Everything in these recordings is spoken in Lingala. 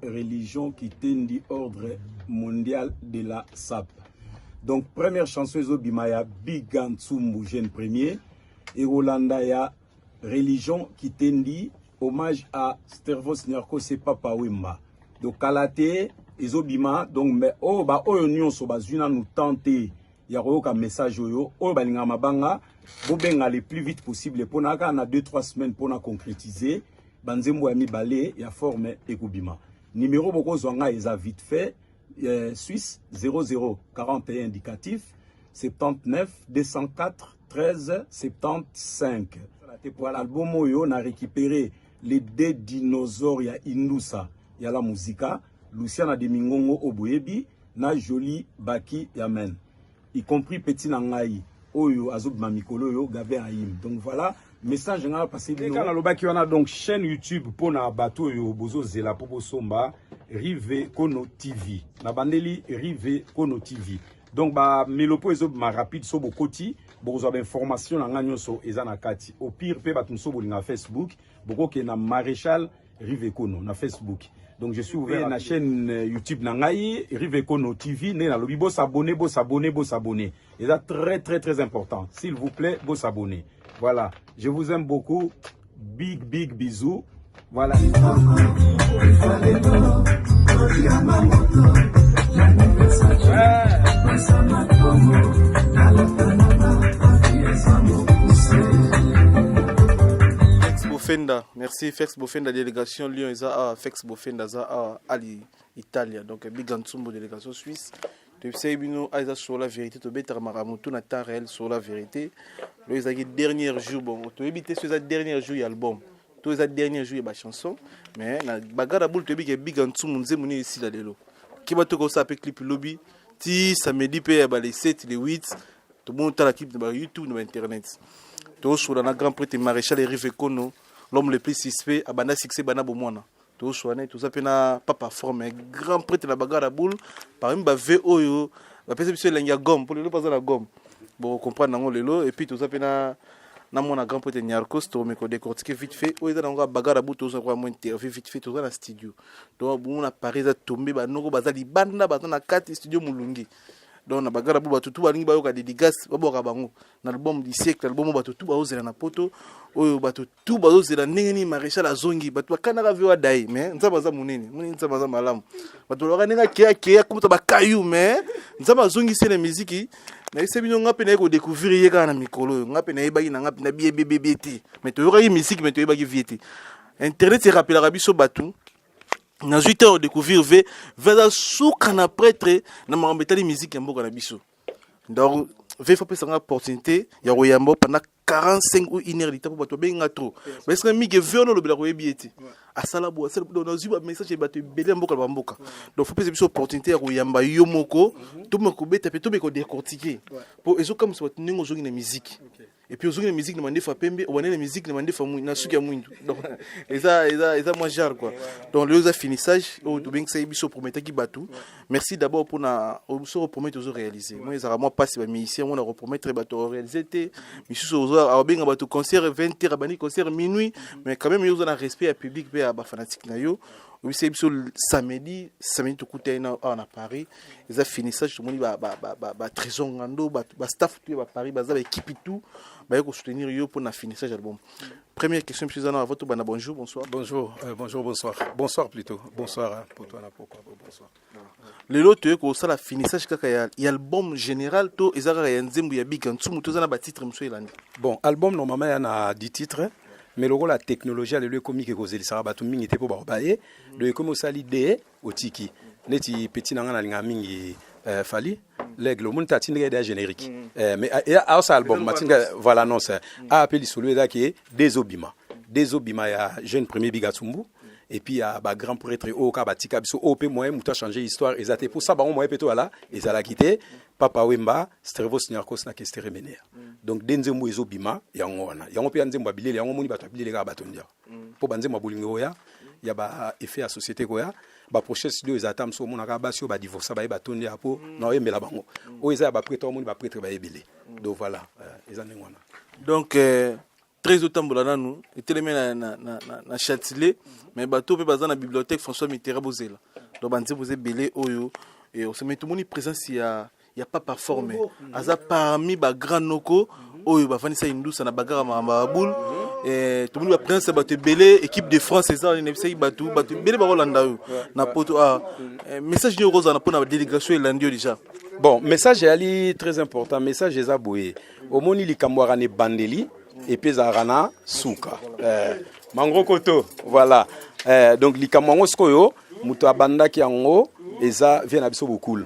Religion qui tendit ordre mondial de la SAP. Donc première chanson Zobimaya Bigantsumbu jeune premier et Rolanda ya religion qui tendit hommage à Stervos Nyarko c'est Papa Wemba. Donc Kalate Ezobima donc mais oh ba oyo so bazuna nous tenter ya ka message yo oh balinga mabanga bobenga le plus vite possible pour na 2-3 semaines pour na concrétiser banzembo ya mibale ya forme ekubima. Numéro boko zwanga eza vite fait Suisse 0041 indicatif 79 204 13 75. Pour l'album oyo na récupéré les deux dinosaures ya Indusa ya la musica Luciana de Mingongo Oboyebi na Joli Baki Yamen y compris Petit Nangai oyo Azob Mamikolo yo Gabe Aïm. Donc voilà message nga passé de kana lobaki wana donc chaîne YouTube pour na bato yo bozo zela popo somba Rive Kono TV na bandeli Rive Kono TV. Donc ba melopo ezo ma rapide so bokoti bozo ba information na nga nyonso eza na kati au pire pe batum so bolinga Facebook boko ke na Maréchal Rive Kono na Facebook. Donc je suis ouvert à la chaîne YouTube Nangai Rive Kono TV né na lobi bo s'abonner. Et ça très important. S'il vous plaît, bo s'abonner. Voilà, je vous aime beaucoup. Big bisous. Voilà. Bofenda, merci Fex Bofenda délégation Lyon Isa Fex Bofenda za Ali Italia donc Bigantsumbo délégation Suisse. Tu sais bino Isa sur la vérité to better maramutu na temps réel sur la vérité. Le Isa dernier jour bon to éviter sur dernier jour album. To les dernier jour ba chanson mais na bagara boule to bi Bigantsumbo nzemuni ici la lelo. Ki ba to ko sa pe clip lobby ti samedi pe ba les 7 les 8 to monte la clip de YouTube de internet. To sur la grand prêtre Maréchal Rive Kono l'homme le plus suspect a bana succès bana bomona to soane tout ça pena papa forme grand prêtre la bagarre boule par exemple ba VO ba pese biso lenga gomme pour le pas la gomme bon comprendre nango lelo et puis tout ça pena na mona grand prêtre Nyarkos to me ko décortiquer vite fait o eza nango bagarre boule to ça quoi moins interview vite fait tout ça na studio donc bon na Paris a tombé ba noko bazali banda ba na 4 studio mulungi. Donc na bagara bu batutu balingi bayoka dédicace baboka bango na album du siècle album batutu bazela na poto oyo batutu bazela ndenge Maréchal azongi batu bakana viwa dai mais nzaba za munene nzaba za malamu batu lokanenga kia comme to bakayu mais nzaba azongi c'est la musique na ese bino ngape na ko découvrir yeka na mikolo ngape na yebaki na ngape na bébé mais to yoka musique mais to yebaki vieti internet se rappellera biso batu. Na 8 heures découvrir vers souka na prêtre na mambetali musique yamboka na biso. Donc il faut passer une opportunité ya royambo pendant 45 ou 1 heure de temps pour bato benga trop. Mais c'est mi que veut no le bla royebieti. Asala bo asala do na zuba message e bato belé mboka ba mboka. Donc faut passer une opportunité ya royamba yomoko to moko beta pe to be ko décortiquer. Pour ezo comme ça ningo zogi na musique. Et puis aujourd'hui la musique demande fois pembe ou la musique demande fois na suki ya mwindu. Donc ça moi genre quoi. Donc le finissage au to bien que ça biso promettre ki batou. Merci d'abord pour na so promettre aux réaliser. Moi ça moi passe ba musicien on a repromettre batou réaliser té misusu aux bien batou concert 20h bani concert minuit mais quand même yo na respect à public pe à ba fanatique na yo. Oui c'est biso samedi to kuta na Paris. Ça finissage tout le monde ba trésor ngando ba staff tout ba Paris ba za équipe tout. Pour soutenir yo pour na finissage album. Première question monsieur Zana votre bana bonjour bonsoir. Bonsoir plutôt. Bonsoir pour toi na pourquoi bonsoir. Le lot que ça la finissage kaka ya album général to ezaka ya nzembu ya Bigantsumbu to zana ba titre monsieur elandi. Bon album normalement il y a 10 titres mais le rôle la technologie le comique ko zeli sara batu mingi te po ba baye le comme ça l'idée otiki neti petit nanga na linga mingi Fali l'aigle le monde tatine des générique mais à ce album matinga voilà non ça a appelé solo là qui est des obima ya jeune premier Bigantsumbu et puis à ba grand prêtre au kabatika biso op moyen muta changer histoire exacte pour ça ba moyen peto là et ça l'a quitté Papa Wemba Stervos Nyarkos na kestere mener donc denzembo ezobima yango wana yango pe nzembo abilele yango moni bato abilele ka bato ndia po banzembo bolingo ya ya ba effet à société ko ya ba prochain studio ezatam so mona ka basio ba divorce ba batonde apo na yembela bango o eza ba prêtre moni ba prêtre ba ebele donc voilà ezane wana donc très otambola nanu etelemi na Châtelet mais bato pe baza na bibliothèque François Mitterrand bozela donc banze boze belé oyo et on se met tout monde présence il y a pas par forme aza parmi ba grand noko oyo bafanisa indusa na bagara mamba boule et tout le monde présence bato belé équipe de France ça ne sais bato belé ba Rolanda na poto message ni rosa na pona délégation elandio déjà. Bon, message est très important. Message est aboué. Au moni li kamwarane bandeli et puis zarana souka. Mangro koto, voilà. Donc li kamwango skoyo muto abanda ki ango eza vient abiso beaucoup.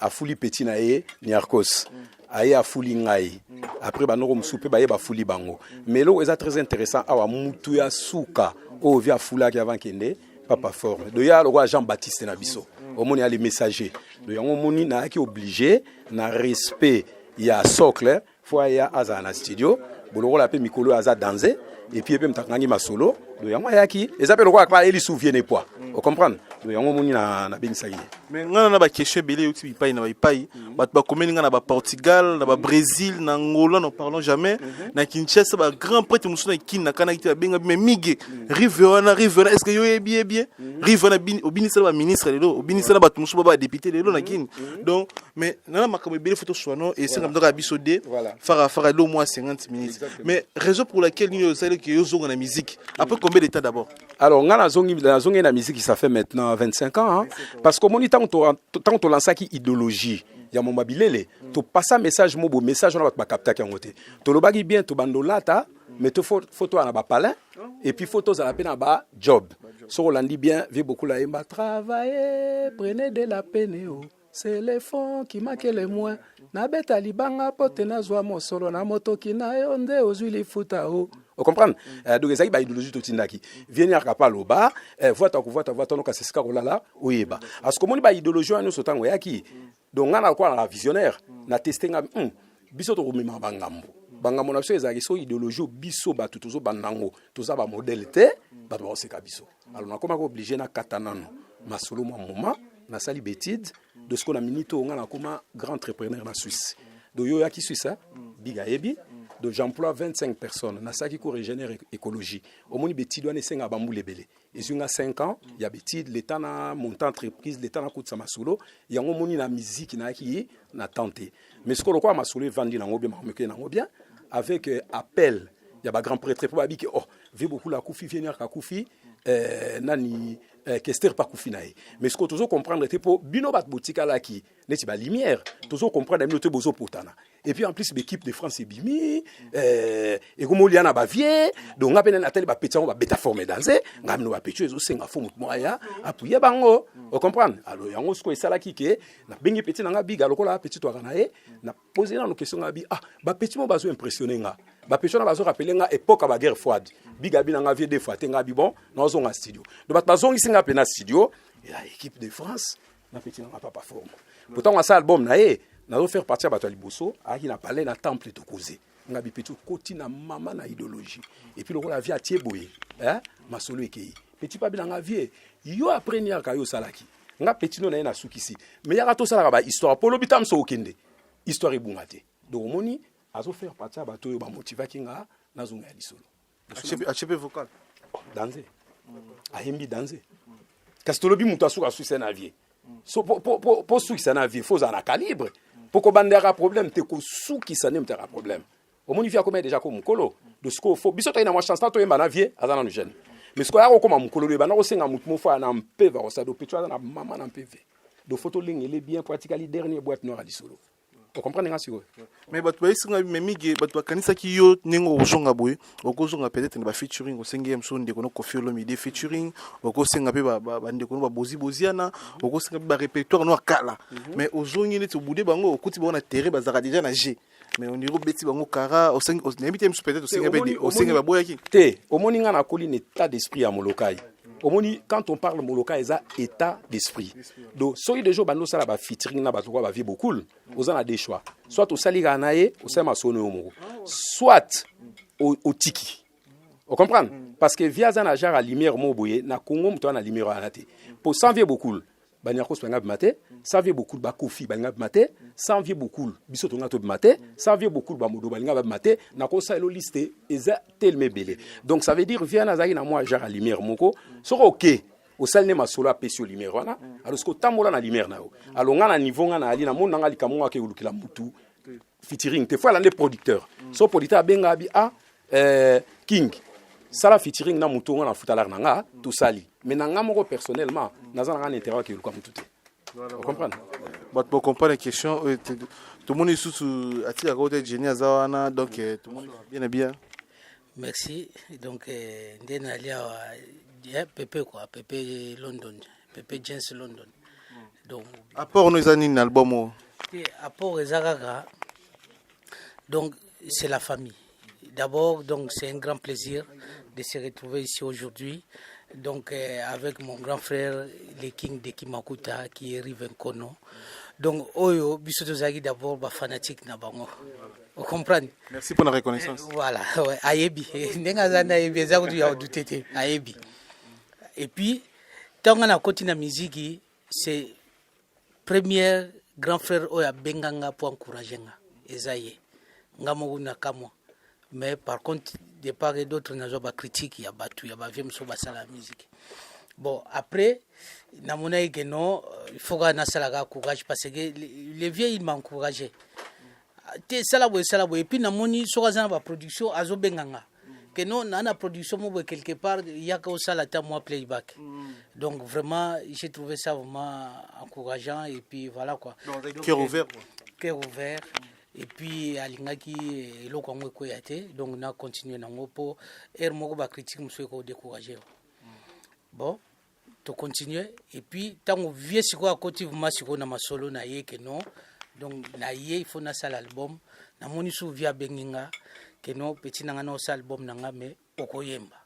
Afuli petit na ye niarkos. Aye afuli ngai. Après banoko msupe baye bafuli bango. Mais lo eza très intéressant awa mutu ya souka o via fula ki avant kende papa forme. Do ya le roi Jean-Baptiste na biso. Au moni a les messagers. Donc on moni na qui obligé na respect il y a socle fois il y a azana studio boloko la pe mikolo aza danser et puis mtakangi masolo donc yango ya ki les appelle quoi pas eli souvienne pas vous comprendre donc yango moni na benisa ye mais ngana na ba question belé uti bipai na bipai bato ba komeni ngana ba Portugal na ba Brésil na Angola n'en parlons jamais na Kinshasa ba grand prêtre musuna kina kana kiti benga mais mige Rivera est-ce que yo bien Rivera obini sala ba ministre lelo obini sala bato musu ba député lelo na kini donc mais nana makambo belé photo soano et c'est comme donc abiso de fara lo moins 50 minutes mais raison pour laquelle nous savons que yo zonga na musique après combien de temps d'abord alors ngana zongi na musique ça fait maintenant 25 ans hein? Parce que mon tant to lança qui idéologie ya mon babilele to passa message mo bo message on va capter ki ngote to lobaki bien to bandolata mais to photo na ba palin et puis photos à la peine ba job so on dit bien vie beaucoup là emba travailler prenez de la peine c'est les fonds qui manquent les moins na beta libanga pote na zwa mo solo na moto ki na yonde ozuli futa o. Vous comprenez? Donc ça y est, idéologie tout tindaki. Venir à Kapaloba, voit no kasesika kolala, oyeba. Parce que mon idéologie nous sautant oyaki. Donc on a quoi la visionnaire, na testé nga biso to komema bangambo. Bangambo na biso ezaki so idéologie biso ba tutuzo bandango, to za ba modèle te, ba to seka biso. Alors on a comme obligé na katanano, masolo mo moma, na sali betide de ce qu'on a minito on a comme grand entrepreneur na Suisse. Donc yo yaki Suisse, biga ebi. Donc j'emploie 25 personnes. Na ça qui régénère écologie. Au moins betide on est 5 bamboule belé. Et sur 5 ans, il y a betide l'état na montant entreprise, l'état na coûte sama solo, il y a un moni na musique na qui na tenté. Mais ce qu'on quoi ma solo vendre na ngobia na ngobia avec appel, il y a ba grand prêtre pour babi que oh, veut beaucoup la koufi venir ka koufi nani Kester pas koufinaï mais ce que toujours comprendre c'est pour bino bat boutique là qui n'est pas lumière toujours comprendre nous te bozo potana et puis en plus l'équipe de France est bimi et comme il y en a bavier donc on na tel ba petit on va beta former dans ngam no ba petit zo senga fo mut moya appuyer bango on comprendre alors yango ce que ça là qui que na bengi petit na biga lokola petit to kana na poser na question ngabi ba petit mo bazo impressionner nga ba petit na bazo rappeler nga époque ba guerre froide biga bi na nga vie des fois tenga bi bon na zo nga studio de bat bazongi singa pena studio et l'équipe de France na petit na pas forme pourtant on ça album na na faire partir bato liboso a qui na parler na temple to causer ngabi petit koti na mama na idéologie et puis le la vie a tieboye masolo ekei petit pa bilanga vie yo apprendre ka yo salaki nga petit no na sukisi mais ya to sala ba histoire polo bitam so okende histoire ebungate donc moni azo faire partir bato yo ba motiva kinga na zunga ya lisolo HB vocal danser ayembi danser kastolobi mutu asuka suisa na vie so po suisa na vie faut na calibre pour ko bandera problème te ko suki sa nem tera problème au moni via comme déjà comme mukolo de ce qu'il faut biso to ina moi chance to yemba na vie azana no jeune mais ce ko ya ko comme mukolo le bana ko senga mutu mo fa na mpeva ko sa do petu na mama na mpv do photo ligne il est bien pratiquement dernier boîte noire à lisolo. Vous comprenez nga siko mais bato bayisinga memige bato bakanisa ki yo nengo ozonga boye okozonga peut-être na ba featuring osengi msonde kono Koffi Olomide featuring okosenga pe ba bande kono ba boziana okosenga ba répertoire no kala mais ozongi neti obude bango okuti bona terre bazaka déjà na G mais on dirait beti bango kara osengi nemite msu peut-être osenga ba boya ki te omoni nga na koli état d'esprit à molokai. Quand on parle moloka, il y a état d'esprit. Donc, si les gens ont un featuring, ils vivre beaucoup. Ils ont des choix. Soit au Saliganae, au Samasono, soit au Tiki. Vous comprenez? Parce que via un agent à lumière, na Congo, tu as la lumière à la tête. Pour s'en vivre beaucoup. banyakos banga bimate ça vient beaucoup ba kofi banga bimate ça vient beaucoup biso tonga to bimate ça vient beaucoup ba modo banga bimate na ko sa elo liste eza tellement belé donc ça veut dire vient azaki na moi genre lumière moko soko OK au salne masolo apesio lumière wana alors ce que tamola na lumière na yo alors nga na niveau nga na ali na mona nga likamonga ke ulukila mutu featuring te fois l'année producteur so producteur benga bi King sala featuring na mutu nga na futalar na nga to sali mais na nga moko personnellement naza na intérêt ke ulukila mutu te vous comprenez pour comprendre la question tout le monde est sous ati à côté génie azawana donc tout le monde bien bien merci donc ndena lia Pepe quoi Pepe London Pepe James London donc apport nous anine album apport ezakaka donc c'est la famille d'abord donc c'est un grand plaisir de se retrouver ici aujourd'hui donc avec mon grand frère le King de Kimakuta qui est Riven Kono donc oyo biso tozaki d'abord ba fanatique na bango vous comprenez merci pour la reconnaissance voilà ouais ayebi ndenga zana ayebi ezakutu ya dutete ayebi et puis tant on a continué la musique c'est premier grand frère oya benganga pour encourager nga ezaye ngamo na kamo mais par contre de part et d'autre nazo ba critique ya batu ya ba vie mso ba sala musique bon après na mona que non il faut que na sala courage parce que les vieux ils m'encourageaient te sala bo et puis na moni so ka ba production azo benganga que non na production mo quelque part il y a que ça la temps moi playback donc vraiment j'ai trouvé ça vraiment encourageant et puis voilà quoi cœur ouvert et puis alingaki eloko ngo ko yate donc na continuer na ngopo moko ba critique mso ko décourager bon to continuer et puis tango vieux siko à côté vraiment siko na masolo na ye que non donc na ye il faut na sala album na moni sou via benginga que non petit nanga na sala album nanga me okoyemba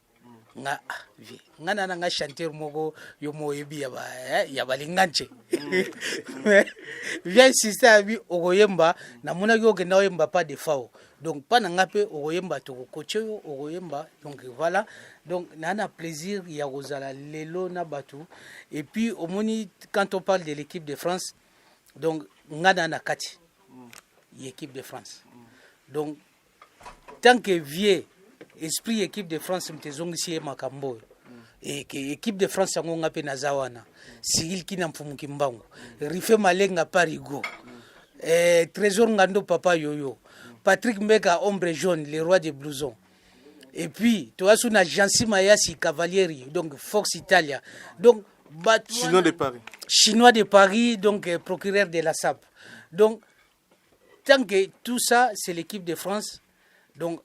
nga vi nga na nga chanteur moko yo moyebi ya balinganche via sister bi okoyemba na mona yo ke na oyemba pas de fao donc pas na nga pe okoyemba to koche yo okoyemba donc voilà donc na plaisir ya rozala lelo na batu et puis au moni quand on parle de l'équipe de France donc nga na kati l'équipe de France donc tant que vieux esprit équipe de France mtezongisi makambo et que équipe de France yango ngape na zawana sigil kina mfumuki mbangu rife malenga parigo trésor ngando papa yoyo Patrick Mbeka ombre jaune le roi des blousons et puis toi sous na Jansi Mayasi Cavalieri donc Fox Italia donc chinois de Paris donc procureur de la SAP donc tant que tout ça c'est l'équipe de France donc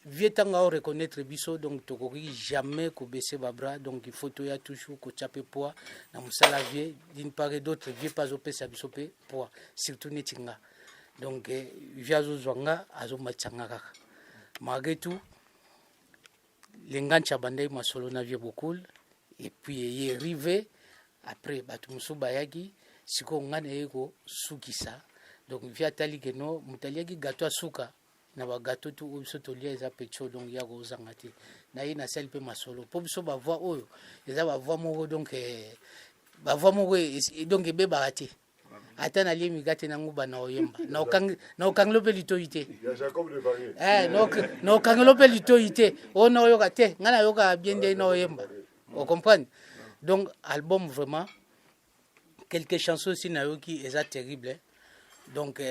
vieux tanga o reconnaître biso donc tokoki jamais ko baisser ba bras donc il faut toya toujours ko chaper poids na musala vieux d'une part et d'autre vieux pas au pesa biso pe poids surtout netinga donc vieux zo zwanga azo machanga kaka malgré tout lengancha bandai masolo na vieux beaucoup et puis il est arrivé après batu musuba yaki siko ngana yeko sukisa donc vieux tali que no mutaliaki gato asuka na ba gâteau tout biso to lia eza pecho donc ya ko zangati na ina sel pe masolo po biso ba voix oyo eza ba voix moko donc ba voix moko donc be barati ata na lie migate na nguba na oyemba na okanglo pe litoite ya Jacob de Varier na okanglo pe litoite ona oyoka te ngana yoka bien de na oyemba on comprend donc album vraiment quelques chansons aussi na yoki eza terrible hein? Donc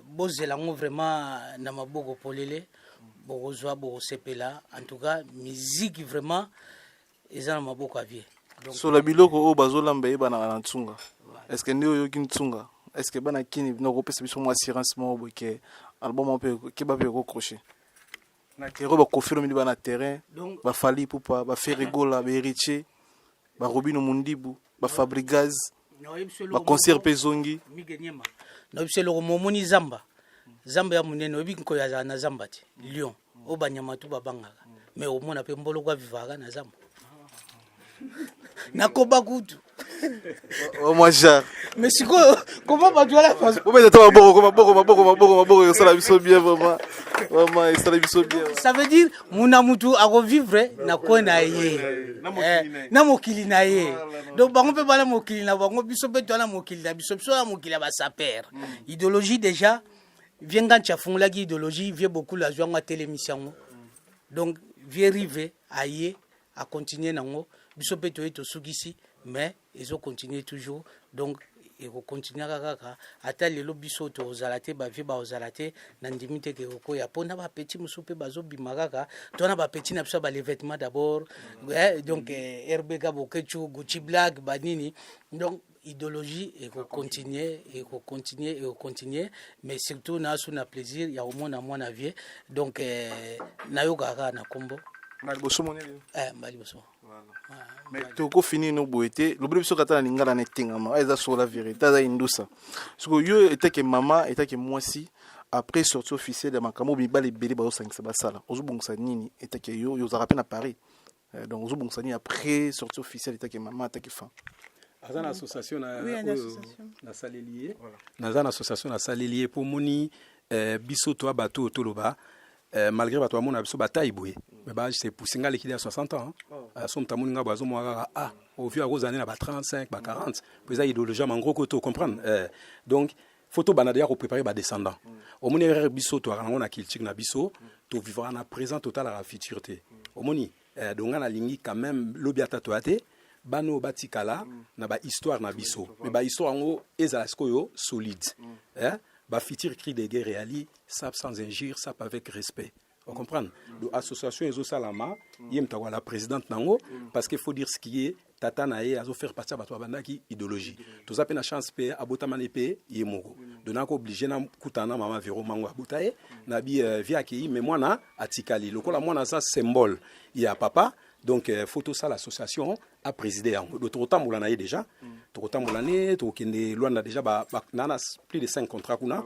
bozelango vraiment na maboko polele bozwa bo sepela en tout cas musique vraiment eza na maboko avie donc so la biloko o bazolamba e bana na tsunga est-ce que ndio yo kin tsunga est-ce que bana kini no ko pesa biso mo assurance mo bo ke album on peut ke ba pe ko crocher na kero ba confirmer ni bana terrain ba fali pupa ba faire rigola ba héritier ba Robino Mundibu ba Fabrigaz ba concert pezongi no biselo momoni zamba ya munene obi ko ya na zamba ti lion o banyama tu babangaka mais o mona pe mbolo kwa vivaka na zamba na koba kutu Moi, Jacques. Mais c'est quoi? Comment va tu la face? Ça veut dire mon amutu a revivre na ko na ye. Na mokili na ye. Donc bango pe bala mokili na bango biso pe to na mokili na biso na mokili ba sa père. Idéologie déjà vient quand tu font la idéologie vient beaucoup la joie télémission. Donc vient arriver aye à continuer nango biso pe to eto sugisi mais ils ont continué toujours donc et continuer kaka ata lelo biso to ozalate ba vie ba ozalate na ndimite ke ko ya pona ba petit musupe bazo bimakaka to na ba petit na biso ba les vêtements d'abord donc RBK bokechu Gucci Black banini donc idéologie et continuer mais surtout na sous na plaisir ya au monde à mon avis donc na yo kaka na kombo Maliboso moneli. Maliboso. Voilà. Mais toko fini no boete, le biso kata na ngala na tingama, eza sur la vérité, eza indusa. Parce que yo était que maman, était que moi si après sortie officielle de makamo bi bali beli ba osangisa basala. Ozo bongsa nini était que yo za rappel à Paris. Donc ozo bongsa nini après sortie officielle était que maman était que fin. Azana association na salelier. Nazana association na salelier pour moni biso to bato toloba. Malgré bato amona biso bataille boye mais ba c'est pour singa l'équipe à 60 ans som tamuninga bazo moa au vieux à rose année na ba 35 ba 40 puis ça idéologie en gros koto comprendre donc photo banadia ko préparer ba descendant au moni biso to rango na culture na biso to vivre na présent total à la futurité au moni donc na lingi quand même lobiata to ate bano batikala na ba histoire na biso mais ba histoire ngo ezala skoyo solide ba futur cri de guerre réali sap sans injure sap avec respect on comprend l'association ezo salama yem tawa la présidente nango parce qu'il faut dire ce qui est tata nae azo faire partie bato bandaki idéologie to zape na chance pe abotamane pe yemoko donako obligé na kutana mama Vero mango abotaye na bi via ki mais moi na atikali lokola moi na ça symbole il y a papa donc photo ça l'association a présidé en de totambola nae déjà totambola ne to kende loana déjà ba nana plus de 5 contrats kuna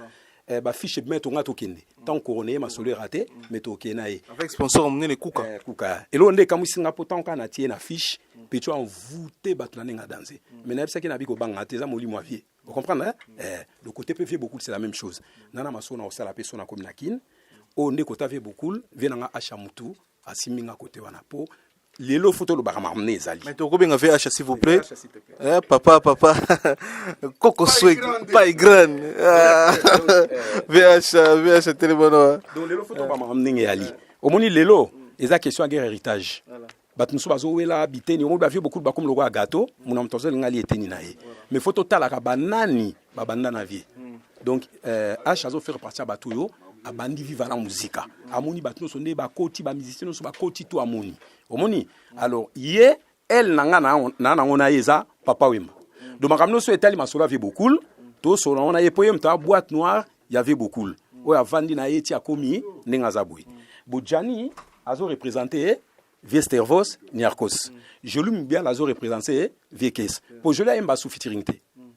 ba fiche mais to ngato kende tant couronné ma solo raté mais to kenae avec sponsor mné kuka kuka elo nde kamusinga potant kana tie na fiche pe tu envoûté batna nga danser mais na bisa ki na biko banga teza moli moi vie vous comprenez le côté PV beaucoup c'est la même chose nana masona au sala personne comme nakin o nde kota ve beaucoup venanga achamutu asiminga côté wana po lelo photo lo baka mamne ezali mais to ko benga VH s'il vous plaît papa Coco Swag pas grand VH télébono donc lelo photo ba mamne ali omoni lelo eza question à guerre héritage bat muso bazo wela biteni omo ba vie beaucoup ba comme le roi gâteau mon am tozel ngali eteni na ye mais photo tala ka banani ba banda na vie donc H azo faire partie ba tuyo abandi viva la musique amoni batno sonde ba koti ba musicien so ba koti to amoni omoni alors ye elle nanga na ngona yeza papa wema donc makamno so etali masolo avait beaucoup to so na ye poyem ta boîte noire il y avait beaucoup o avandi na yeti akomi nenga zabui Bojani azo représenter Vestervos Niarkos je lui bien azo représenter Vekes pour je l'ai mba sous featuring te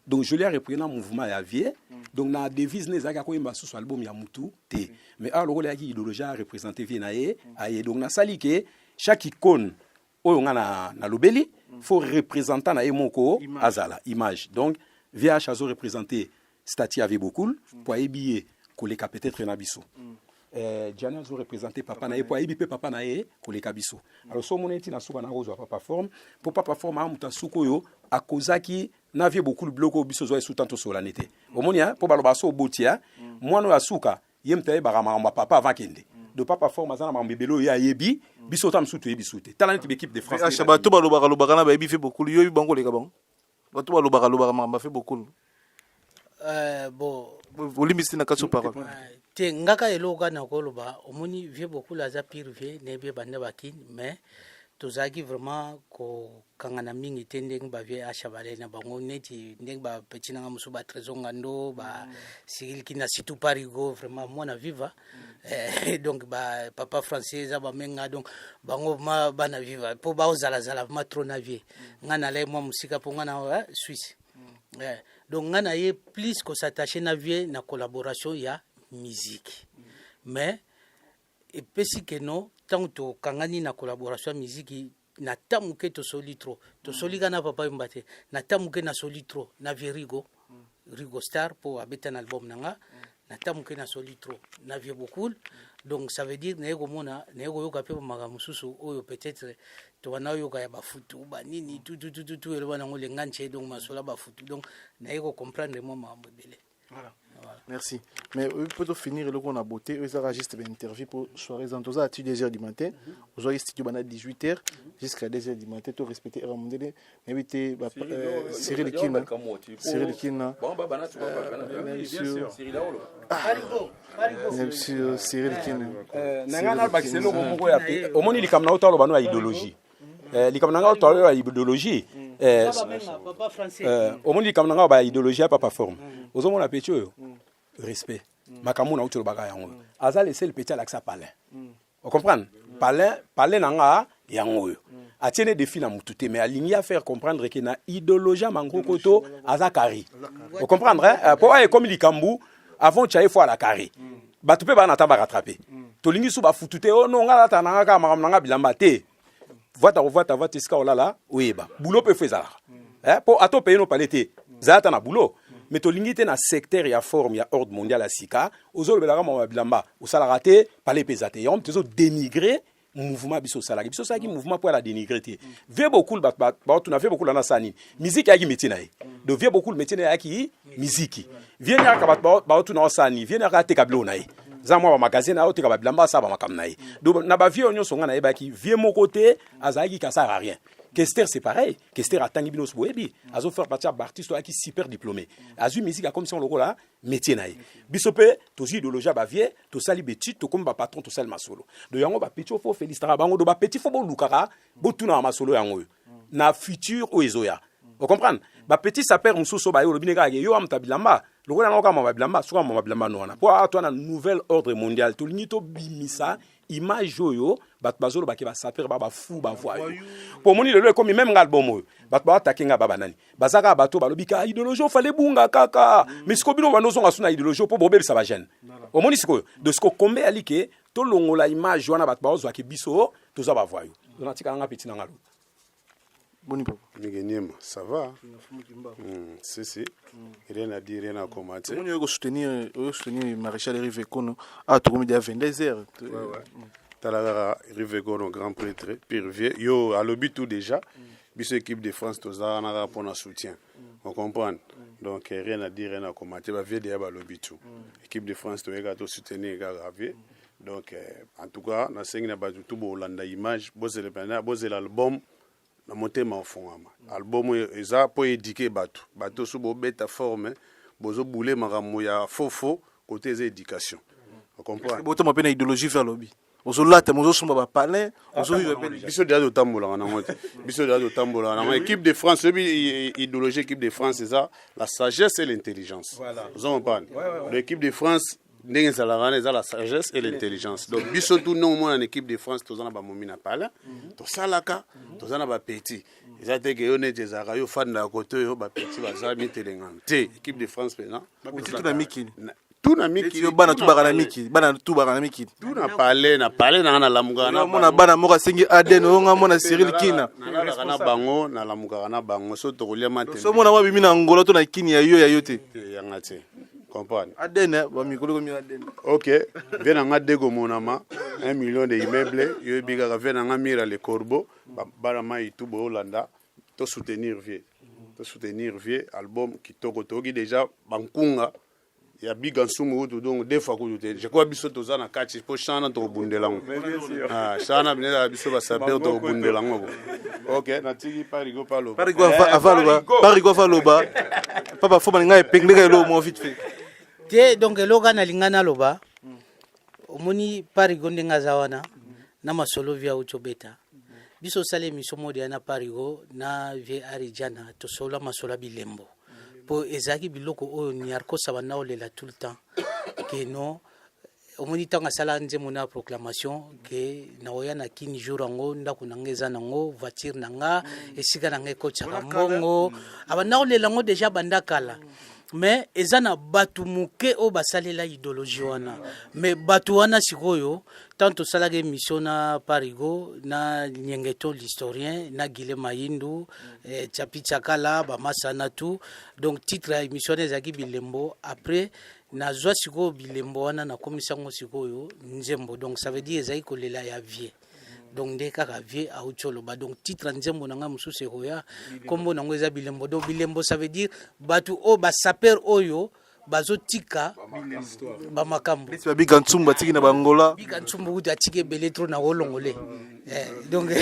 donc je l'ai repris un mouvement ya vie donc na devise nezaka ko imba sous album ya mutu te mais alors le idéologie a représenté vie na ye aye donc na sali ke chaque icône oyo nga na lobeli faut représenter na emoko azala image donc VH azo représenter statue avec beaucoup pour ebier koleka peut-être na biso Diana azo représenter papa na ye pour ebi pe papa na ye koleka biso alors so moneti na suba na rozo papa forme pour papa forme amuta sukoyo akozaki na vie beaucoup le bloc biso zo sous tanto solanité omoni pour baloba so botia mwana ya suka yemtaye barama papa avant kende de papa forme azana mambebelo ya yebi biso tam sutu yebi sute talent équipe de France achaba to baloba na ba yebi fait beaucoup yo yebi bango leka bon bato baloba mamba fait beaucoup bon olimisi na kaso parole te ngaka eloka na koloba omoni vie beaucoup la za pire vie ne be banda bakin mais tozaki vraiment ko kangana mingi tendeng ba vie achabale na bango neti ndeng ba petit na musu ba trésor ngando ba sigil kina situ parigo vraiment mona viva donc ba papa français za ba menga donc bango ma bana viva po ba ozala zala ma trop na vie ngana le mo musika po ngana Suisse donc ngana ye plus ko s'attacher na vie na collaboration ya musique mais et pesi que non tant to kangani na collaboration musique na tamuke to soli trop to soli kana papa mbate na tamuke na soli trop na Rigo Star pour abeta un album nanga na tamuke na soli trop na vie beaucoup donc ça veut dire nego mona nego yoka pe magamususu oyo peut-être to wana yoka ya bafutu ba nini tout ele wana ngole nganche donc masola bafutu donc nego comprendre moi mambo belé. Voilà. Merci. Mais peut finir le qu'on a beauté, eux ça juste une interview pour soirée dans à 2h du matin, aux heures studio bana 18h jusqu'à 2h du matin, tout respecter Ramondele, mais tu Cyril Kina. Cyril Kina. Bon bah bana tu vas bien sûr. Monsieur Cyril Kina. Nangana bakiselo ko moko ya pe. Omoni likamna otalo bano ya idéologie. Likamna nga otalo ya idéologie. Papa français. Omoni likamna nga ba idéologie papa forme. Ozomona pecho yo. Respect. Makamu na utolo baka yango. Aza laisser le petit à l'accès palin. Vous comprenez? Palin nanga yango yo. Atiene défi na mutute mais aligné à faire comprendre que na idéologie mango koto aza kari. Vous comprenez? Pour ay comme likambu avant tu fois la kari. Batu pe ba na taba rattraper. To lingi su ba futute o no ngala ta nanga ka makam nanga bilamba te. Voita iska olala oeba. Boulot pe fezala. Pour ato payer no palete. Zata na boulot. Mais to lingite na secteur ya forme ya ordre mondial à sika ozolo belaka mama bilamba osala raté palais pesate yom tezo dénigrer mouvement biso salaki mouvement pour la dénigrer te vie beaucoup ba tu na fait beaucoup na sani musique ya ki métier na e do vie beaucoup le métier na ki musique vie na ka ba tu na sani vie na ka te kablo na e za mwa ba magazine na te ka ba bilamba sa ba makam na e do na ba vie onyo songa na e ba ki vie mon côté azaki ka sert à rien. Kester c'est pareil. Kester a tangi binos boebi. Azo faire partie d'artiste qui super diplômé. Azu musique a comme si on le là métier naï. Bisope tozi idéologie ba vie, to sali petit, to comme ba patron to sali masolo. Do yango ba petit fo félicitera bango do ba petit fo bo lukara, bo tuna masolo yango. Na futur o ezoya. Vous comprenez? Ba petit sa père mususo ba yo lo bineka yo am tabilamba. Le rôle na ka bilamba, soit mama bilamba no na. Pour toi na nouvel ordre mondial, to linito bimisa image yo bat bazolo ba ke ba saper ba fou ba voyou pour moni le comme même album bat ba attaquer nga baba nani bazaka bato balobika idéologie fallait bunga kaka mais siko bino bano zonga suna idéologie pour bobe ça va gêne au moni siko de siko kombe alike to longola image wana bat ba zo ke biso to za ba voyou on tika nga petit na ngalo boni papa Nigeniema, ça va? Si. Rien à dire, rien à commenter. On va soutenir Maréchal Rive Kono à tout à 22h. Ouais. Talara Rive Kono, grand prêtre, pire vieux. Yo, à l'obit tout déjà. Bis équipe de France, tout ça, on a pour un soutien. On comprend. Donc, rien à dire, rien à commenter. Va vieux déjà à l'obit tout. Équipe de France, tout est soutenir, gravé. Donc, en tout cas, on a signé tout pour Hollande image. Bosé l'album. Na motema ofongama album eza po éduquer bato so bo beta forme bozo boule makambo ya fofo côté des éducation on comprend boto mapena idéologie vers lobby ozo lata mozo somba ba palais ozo biso déjà de tambola na ngote biso déjà de tambola na équipe de France idéologie équipe de France c'est ça la sagesse et l'intelligence voilà vous comprendre l'équipe de France ndenge za la sagesse et l'intelligence donc biso tout non moi en équipe de France tozana ba momina pala to salaka tozana ba petit ezate ke yone tezaka yo fanda côté yo ba petit baza mitelengante équipe de France maintenant ba petit tout na miki tout na miki yo bana tout bana miki bana tout bana miki tout na palais na lamuka na mona bana moka sengi Aden onga mona Cyril Kina na bango na lamuka na bango so to koliama te so mona wabi mina ngolo to na kini ya yo te yanga te comprendre Aden ba mikolo ko mi Aden OK vient nga dego monama 1 million de immeubles yo biga vient nga mira les corbeaux bara mai tout bo Hollanda to soutenir vieux album kitoko toki déjà bankunga ya biga nsumu to donc des fois ko te je crois biso to zana kati po chana to bundelango chana binela biso ba saber to bundelango OK natiki parigo avaloba papa fo balinga epengleka lo mo vite fait te donc eloka na lingana loba omoni parigo ndenga zawana na masolo via uchobeta biso sale misomo de na parigo na vie arijana to sola masola bilembo po ezaki biloko oyo nyarko sabana olela tout le temps que non omoni tanga sala nzemo na proclamation que na oya na kini jour ngo ndako nangeza nango voiture nanga esika nanga ko chaka mbongo abana olela ngo déjà bandakala mais eza na batu muke o basalela idéologie wana mais batu wana sikoyo tant tosalaka émission na Parigo na Nyengeto l'historien na Guilé Mayindu Tchapi Tchakala bamasana tout donc titre ya émission ezaki bilembo après nazwa sikoyo bilembo wana na komisango sikoyo nzembo donc ça veut dire ezaki kolela ya vie donc nde kaka vie autcholoba donc titre nzembo nanga mususu ekoya kombo nango eza bilembo donc bilembo ça veut dire batu o basaper oyo bazotika bamakambo bigantsumbu atiki na bangola bigantsumbu kuti atiki ebele tro na olongole donc un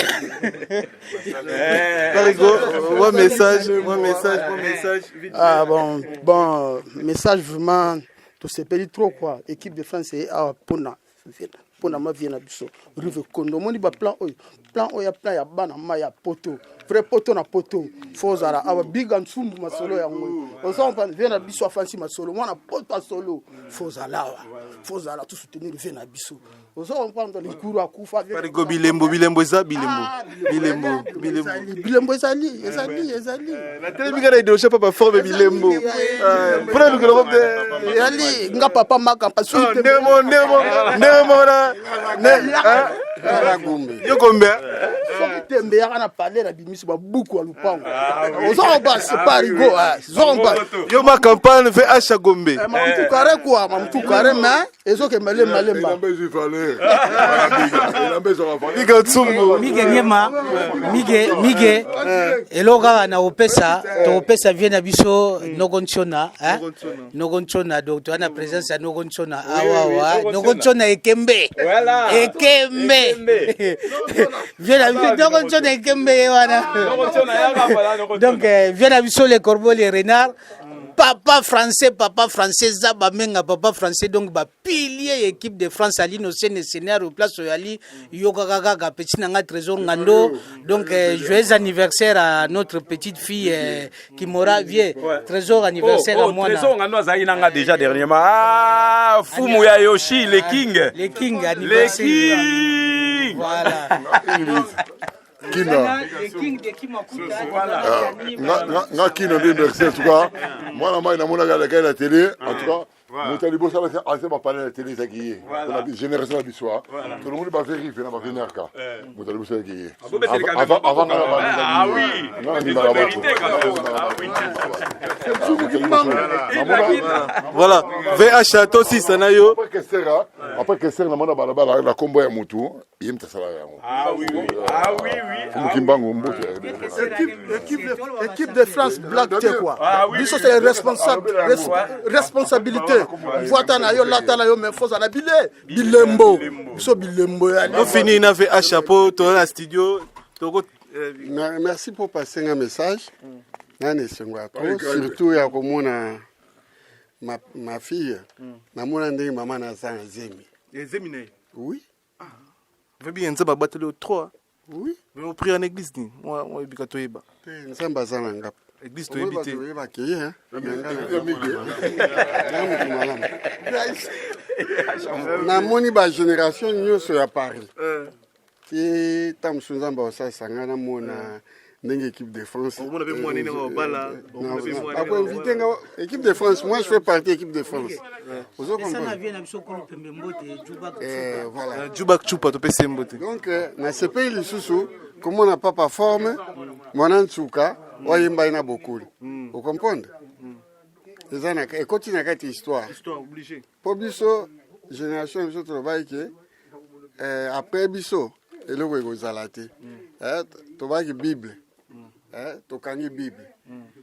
message ah bon message vraiment tout se perd trop quoi équipe de France est à pona ma vie na biso rive kondo moni ba plan oyo plan ya bana ma ya poto vrai poto na poto fozara aba big and sumbu masolo ya ngo ozo pa vie na biso afansi masolo mwana poto solo fozala tout soutenir vie na biso ozo prendre les cours akufa Parigo bilembo eza bilembo ezali la télé bigara idosha papa forme bilembo pour nous que l'Europe yali nga papa maka pa nemo na gombe yo combien tembe ya kana parler na bimisi ba buku alupango ozo ba c'est Parigo zomba yo ma campagne fait à Gombe mamtu kare mais ezo ke malemba mige eloka na opesa to opesa vie na biso nogonchona donc to ana présence ya nogonchona awa nogonchona ekembe vie na biso nogonchona ekembe wana donc vie na biso les corbeaux les renards papa français zaba menga papa français donc ba pilier équipe de France ali no scénario place yali yokaka petit nanga trésor ngando donc joyeux anniversaire à notre petite fille qui m'aura vie trésor anniversaire à moi trésor ngando azali nanga déjà dernièrement fumu ya Yoshi les king anniversaire voilà Kina nga kina de merci en tout cas moi la main na la télé en tout cas Motali bossa la assez va parler la télé qui est on a génération la bisoir tout le monde va vérifier na va venir ka Motali bossa qui est avant ah oui voilà VH to 6 na yo après que sera na mona balabala la combo ya mutu yimta sala ya Mukimbango mbote équipe de France black quoi biso c'est responsabilité voata na yo lata na yo mais faut na bilembo biso bilembo ya on finit na VH chapeau to na studio to merci pour passer un message nane sengwa surtout ya komona ma fille namona ndenge maman na sa zemi oui veut bien nzaba battle au 3 oui mais on prie en église ni moi bikato yeba nzamba zana ngap église to yebite namoni ba génération nyonso ya Paris qui tamsu nzamba osasanga na mona ndenge équipe de France on avait moi nene bala équipe de France moi je fais partie équipe de France ça na vient na biso ko pembe mbote voilà Djoubak Choupa to pese mbote donc na ce pays lisusu comme on a pas forme mwana nsuka oyemba ina bokuli vous comprenez ezana et continue à histoire obligé pour biso génération biso to ba ke après biso eloko ekozala te tobaki bible tokangi bible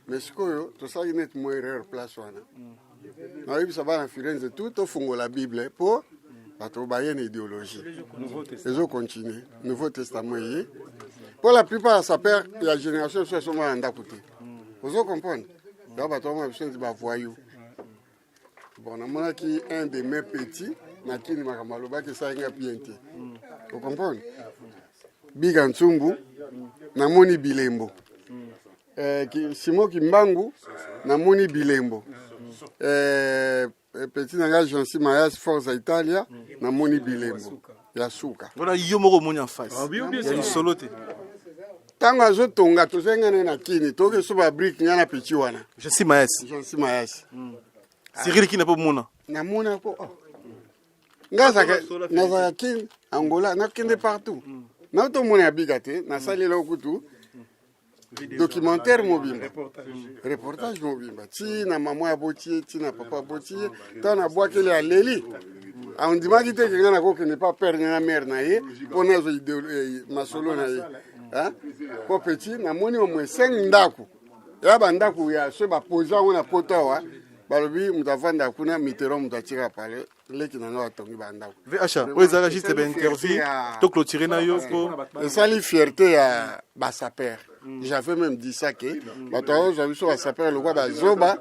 mais sikoyo tosalaki neti mo erreur place wana nayebisa bana Firenze tout tofungola bible mpo bato baye na idéologie ezocontinue nouveau testament ye pour la plupart ça perd la génération biso esomba na ndako te ozocomprendre donc bato bama biso neti bavoyou bon namonaki un de mes petits nakini makambo alobaki esalinga bien te ocomprendre biga ntsumbu namoni bilembo Simo Kimbangu namoni bilembo petit nanga Jansi Mayas Forza Italia namoni bilembo ya suka voilà yo moko moni en face il y a une soloté ntango azotonga tozengana na kini toke so babrike nga na peti wana Jansi Mayasi Cyril qui n'a pas mona namona po nga nazaka kini Angola nakende partout naotomona ya biga te nasalela okutu documentaire mobimba reportage mobimba ti na mama ya botie ti na papa botie ntango nabwakeli ya leli ondimaki te ke nga nakokende pa pere nga na mare na ye mpo nazwa masolo na ye po peti namoni omwe 5 ndako ya bandako ya so bapoza yango na poto awa balobi moto avanda kuna mitero moto atika pale leki na nga batongi bandako VHA oyo ezalaka juste bainterview to clôturer na yo po esali fierté ya basaper. J'avais même dit ça que bato oyo biso basaper lokwa bazoba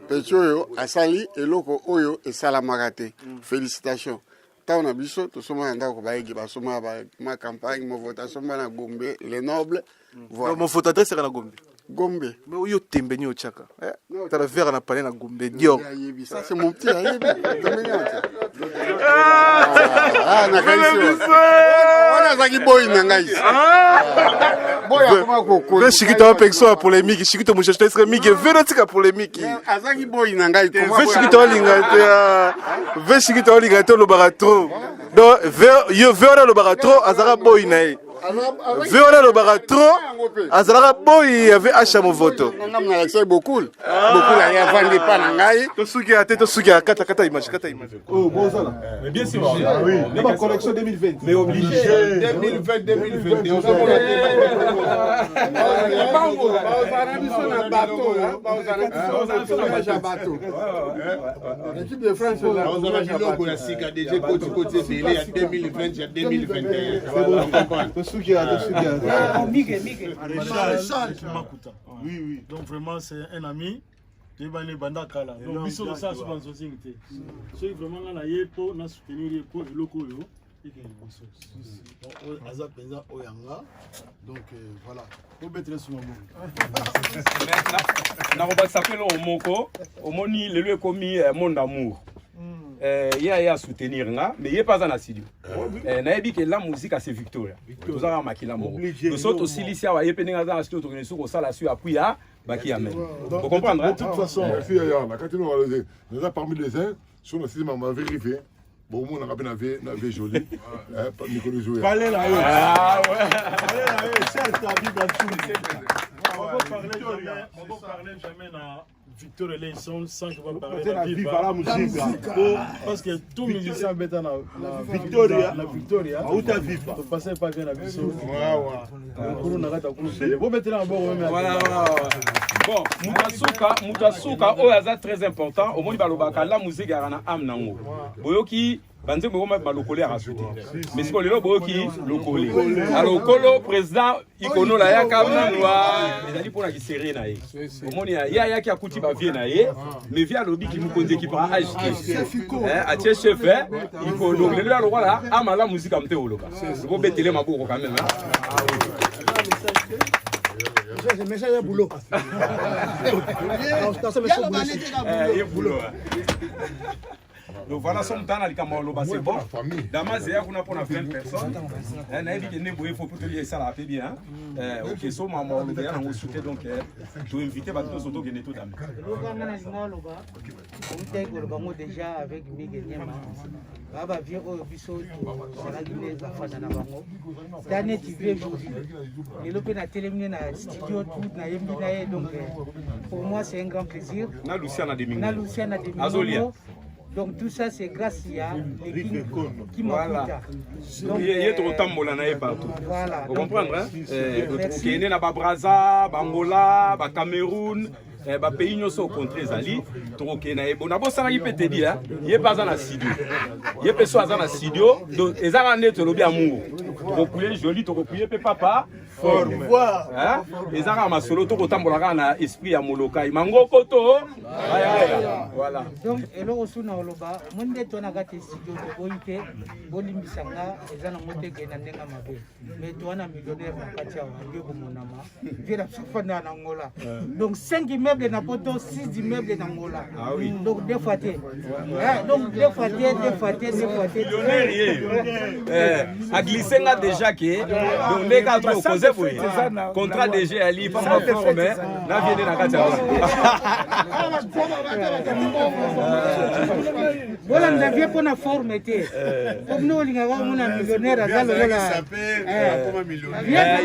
peti oyo asali eloko oyo esalamaka te. Félicitations. Ntango na biso tosomba na ndako bayegi basomba ma campagne movotation na Gombe les nobles. Voilà. Mon votatrice est na Gombe. Gombe. Mais où yo tembeni au Tchaka. T'as le verre à parler na Gombe. Dior. Ça c'est mon petit ayebi. Ah na kaisi. Ona zaki boy na ngai. Boy akoma kokoni. Le chikito pexo a polémique, chikito mo chercher très mique, vérotika polémique. Azaki boy na ngai comment. Ve chikito linga te. Ve chikito linga te lo baratro. Donc yo vera lo baratro azara boy na ye. Véola le baratro, Azara boy avait acheté mon voto. Beaucoup à vendre pas nangai. To sugi à kata image. Oh bon ça là. Mais bien sûr. Oui. Mais ma collection 2020. Mais obligé. 2020. On l'équipe de France là. On a vu logo la SICA déjà côté Bélé à 2020 à 2021. Charles Makuta. Oui. Donc vraiment c'est un ami. Donc biso ça souvent société. C'est vraiment là yepo na soutenir yepo loko yo. Donc voilà. Pour mettre sur mon na on s'appelle au moko au moni le lieu commis mon amour. Il y a à soutenir nga mais il est pas en studio. Na yebi que la musique c'est Victoria. Nous avons marqué l'amour. Nous autres aussi ici à yepe ninga dans studio to sur ça la suite appui à baki amen. Vous comprendre hein? De toute façon, merci Yaya, la quand nous allons nous a parmi les uns sur le cinéma m'a vérifié. Bon on a bien avait joli. Nicolas jouer. Parlez là. Ah ouais. Parlez là, c'est ta vie dans tout. On va parler jamais na Victor et Leison sans que va parler de viva la musique parce que tout musicien bête na Victoria où ta viva tu passer pas bien la biso pour na kata kuno bon mettre là bon voilà bon mutasuka oyo très important au monde balobaka la musique ya na am nango boyoki banze mo ma balokole a rajouter mais si lelo boyoki lokole alors kolo président ikono la ya kamna noa ezali pona ki serrer na ye omoni ya ki akuti ba vie na ye mais via lobi ki mukonze ki pa HK a tie chef ikono lelo la lokola ama la musique amte oloka bo betele maboko quand même c'est message boulot. Donc voilà, son temps à l'Ikamolo, c'est bon. Damas, il y a 20 personnes. On a dit qu'il faut pour te dire ça, la bien. Ok, so maman, on soutient donc. Je vais inviter tous autos qui tout d'amis. On déjà avec Miguel Niama. Baba vient au biso, ça la guinée, la fana na bango. Dernier tu viens aujourd'hui. Et le pénal terminé na studio tout na yembi na donc pour moi c'est un grand plaisir. Na Luciana Domingo. Azolia. Donc tout ça c'est grâce à l'équipe qui m'a donc il y a trop tambola na partout. Voilà. Vous comprenez hein? Qui est na Braza, Angola, Cameroun. Ba pays nyonso au contre ezali toke na ebo na bosana ki pete dia ye pas na studio ye peso azana studio donc ezanga neto lobi amour recoupler joli to recoupler pe papa forme hein ezanga masolo to kotambola na esprit ya molokai mangoko to voilà donc elo osuna oloba monde to na kati studio to boite bolimbisanga ezana moteke na ndenga mabe mais to na millionnaire na kati ya ngeko monama vira fana na ngola donc 5 immeubles na poto 6 immeubles dans Angola. Ah oui. Donc deux fois donc deux fois a glissé là déjà que donc les quatre causes c'est bon. Contrat DG Ali, pas ma forme, na viene na kati. Voilà, nous avions pas la forme, comme nous, on a un millionnaire, à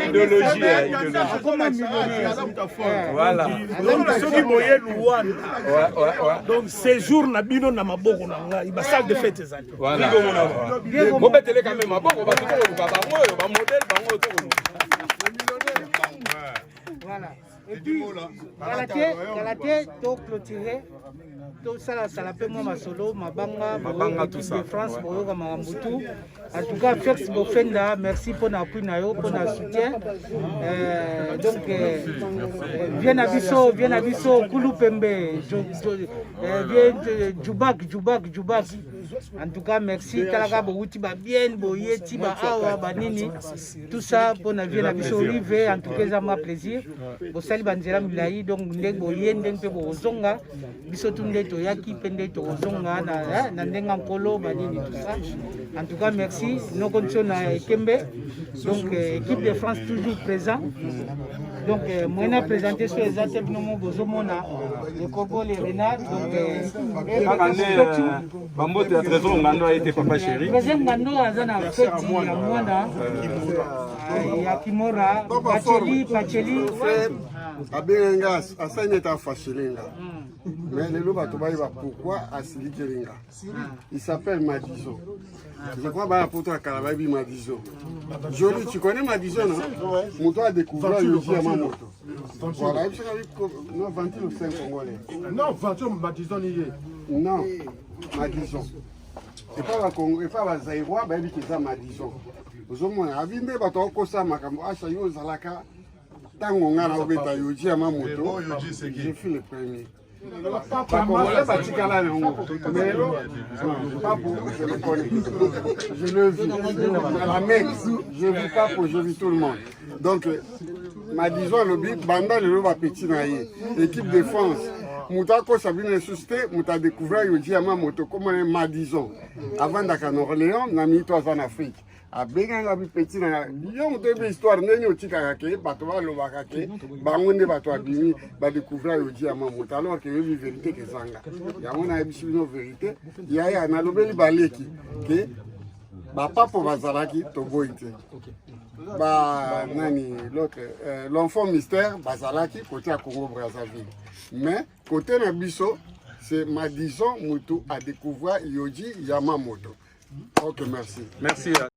idéologie. Voilà. Donc, ces jours, na bino na maboko na nga, il va salle de fête ezali. Voilà. Bon betele quand même maboko, ba tout ko ba bango, ba modèle bango to. Voilà. Et puis, Galaté, to clôturer. Tout ça, ça l'appelle moi ma solo, ma banga tout ça. De France, pour eux, ma Mbutu. En tout cas, Fex Bofenda, merci pour l'appui, pour le soutien. Donc, viens à Bisso, Koulou Pembe, Djoubak. En tout cas, merci. Talaga Bouti, bien, Boye, Tiba, Awa, Banini. Tout ça pour la vie à Bisso Olive. En tout cas, ça m'a plaisir. Bosali Banzera Milaï, donc, Ndek Boye, Ndek Bozonga, Bisso Tunde Toyaki, Pende Tozonga, Nandenga Kolo, Banini, tout ça. En tout cas, merci. Nos conditions à Kembe. Donc, équipe de France toujours présent. Donc, moi, je présenté sur les ateliers de Bozomona, le Kobo, les Renards. Donc, Bambo, tu as raison, Ngando a été papa chéri. Président Ngando a fait Yamwana, Yakimora, Pacheli. Abengas, Asane est facilinga. Mais les loups, pourquoi Asiligelinga? Il s'appelle Madison. Je crois que pour toi, Kalababi Madison. Joli, tu connais Madison, non? Mouto a découvert Yoji à ma moto. Voilà, je suis non, 25 Congolais. Non, 25 Madison, il est. Non, Madison. Et pas Congo, et pas Zaïrois, ben, il y a Madison. Vous avez vu, j'ai fait le premier. Je le vis. La mec, je vis pas pour je vis tout le monde. Donc, Madison, le but, Banda, le loup, petit naïe. Équipe de France. Moutako Sabine Susté, Mouta découvert Yoji Amamoto comme un Madison. Avant d'être en Orléans, on a mis 3 ans en Afrique. A Bégan, petit, il y a une histoire, il y a une histoire, bateau, l'obakake, bangonde bateau abimi, va découvrir Yoji Amamoto. Alors qu'il y a une vérité que Zanga. Il y a une vérité, il y a un alobeli baleki, que papa pour Bazalaki, Togoïte. Bah, l'autre, l'enfant mystère, Bazalaki, côté à Congo-Brazzaville. Mais côté Nabiso, c'est Madison Moutou à découvrir Yoji Yamamoto. Ok, merci. Merci.